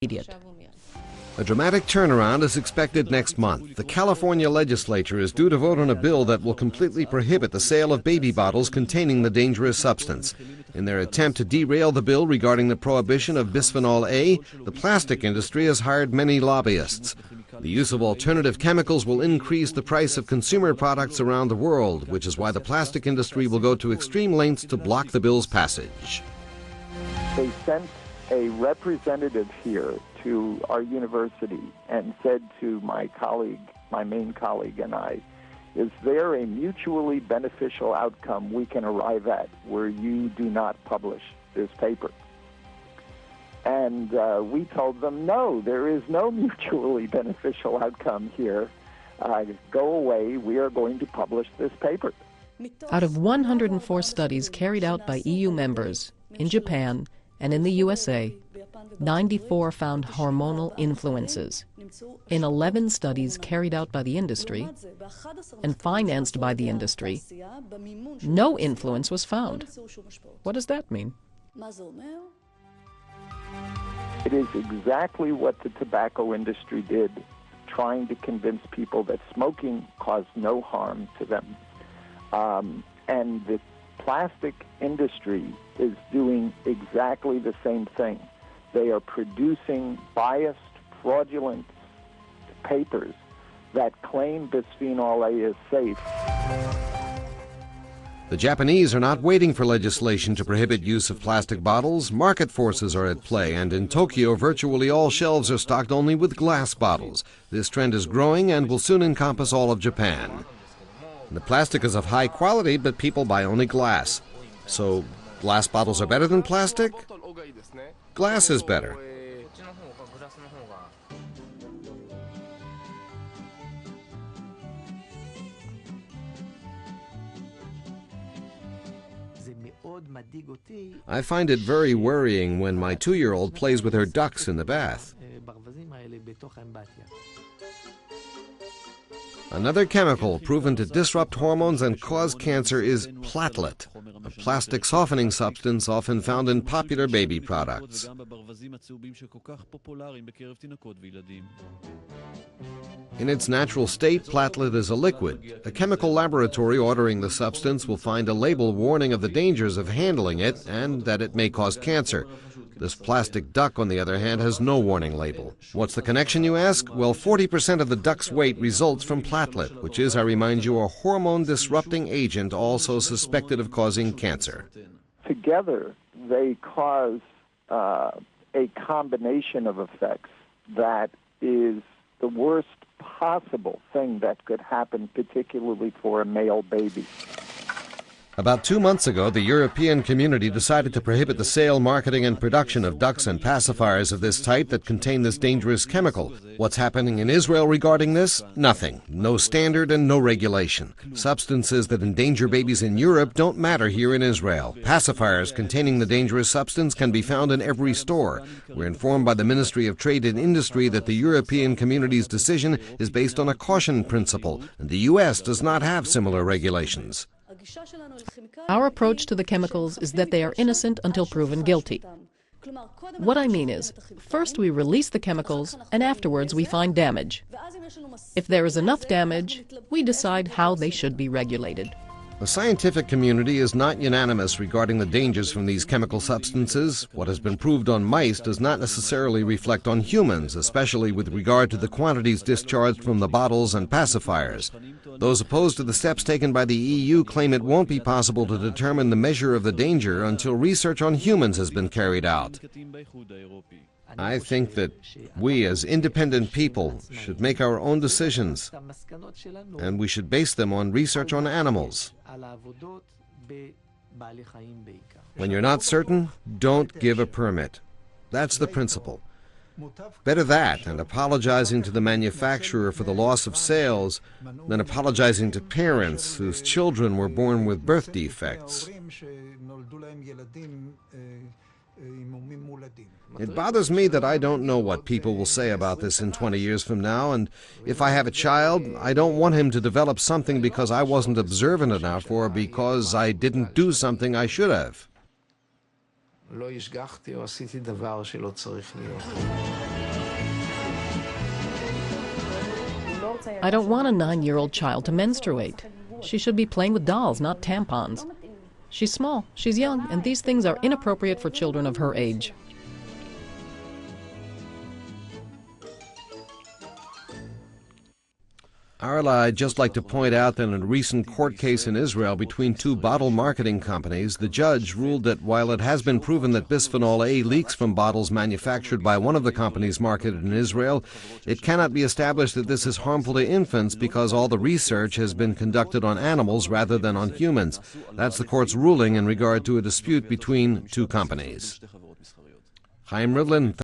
immediate. A dramatic turnaround is expected next month. The California legislature is due to vote on a bill that will completely prohibit the sale of baby bottles containing the dangerous substance. In their attempt to derail the bill regarding the prohibition of bisphenol A, the plastic industry has hired many lobbyists. The use of alternative chemicals will increase the price of consumer products around the world, which is why the plastic industry will go to extreme lengths to block the bill's passage. They sent a representative here to our university and said to my colleague, my main colleague and I, is there a mutually beneficial outcome we can arrive at where you do not publish this paper? And we told them, no, there is no mutually beneficial outcome here. Go away, we are going to publish this paper. Out of 104 studies carried out by EU members, in Japan and in the USA, 94 found hormonal influences. In 11 studies carried out by the industry and financed by the industry, no influence was found. What does that mean? It is exactly what the tobacco industry did, trying to convince people that smoking caused no harm to them. And the plastic industry is doing exactly the same thing. They are producing biased, fraudulent papers that claim bisphenol A is safe. The Japanese are not waiting for legislation to prohibit use of plastic bottles. Market forces are at play, and in Tokyo, virtually all shelves are stocked only with glass bottles. This trend is growing and will soon encompass all of Japan. The plastic is of high quality, but people buy only glass. So, glass bottles are better than plastic? Glass is better. I find it very worrying when my 2-year-old plays with her ducks in the bath. Another chemical proven to disrupt hormones and cause cancer is platelet, a plastic softening substance often found in popular baby products. In its natural state, platelet is a liquid. A chemical laboratory ordering the substance will find a label warning of the dangers of handling it and that it may cause cancer. This plastic duck, on the other hand, has no warning label. What's the connection, you ask? Well, 40% of the duck's weight results from platelet, which is, I remind you, a hormone-disrupting agent also suspected of causing cancer. Together, they cause a combination of effects that is the worst possible thing that could happen, particularly for a male baby. About 2 months ago, the European community decided to prohibit the sale, marketing, and production of ducks and pacifiers of this type that contain this dangerous chemical. What's happening in Israel regarding this? Nothing. No standard and no regulation. Substances that endanger babies in Europe don't matter here in Israel. Pacifiers containing the dangerous substance can be found in every store. We're informed by the Ministry of Trade and Industry that the European community's decision is based on a caution principle, and the U.S. does not have similar regulations. Our approach to the chemicals is that they are innocent until proven guilty. What I mean is, first we release the chemicals, and afterwards we find damage. If there is enough damage, we decide how they should be regulated. The scientific community is not unanimous regarding the dangers from these chemical substances. What has been proved on mice does not necessarily reflect on humans, especially with regard to the quantities discharged from the bottles and pacifiers. Those opposed to the steps taken by the EU claim it won't be possible to determine the measure of the danger until research on humans has been carried out. I think that we as independent people should make our own decisions, and we should base them on research on animals. When you're not certain, don't give a permit. That's the principle. Better that and apologizing to the manufacturer for the loss of sales than apologizing to parents whose children were born with birth defects. It bothers me that I don't know what people will say about this in 20 years from now, and if I have a child, I don't want him to develop something because I wasn't observant enough or because I didn't do something I should have. לא השגחתי או עשיתי דבר שלא צריך להיות. I don't want a 9-year-old child to menstruate. She should be playing with dolls, not tampons. She's small, she's young, and these things are inappropriate for children of her age. Arla, I'd just like to point out that in a recent court case in Israel between two bottle marketing companies, the judge ruled that while it has been proven that bisphenol A leaks from bottles manufactured by one of the companies marketed in Israel, it cannot be established that this is harmful to infants because all the research has been conducted on animals rather than on humans. That's the court's ruling in regard to a dispute between two companies. Chaim Rivlin.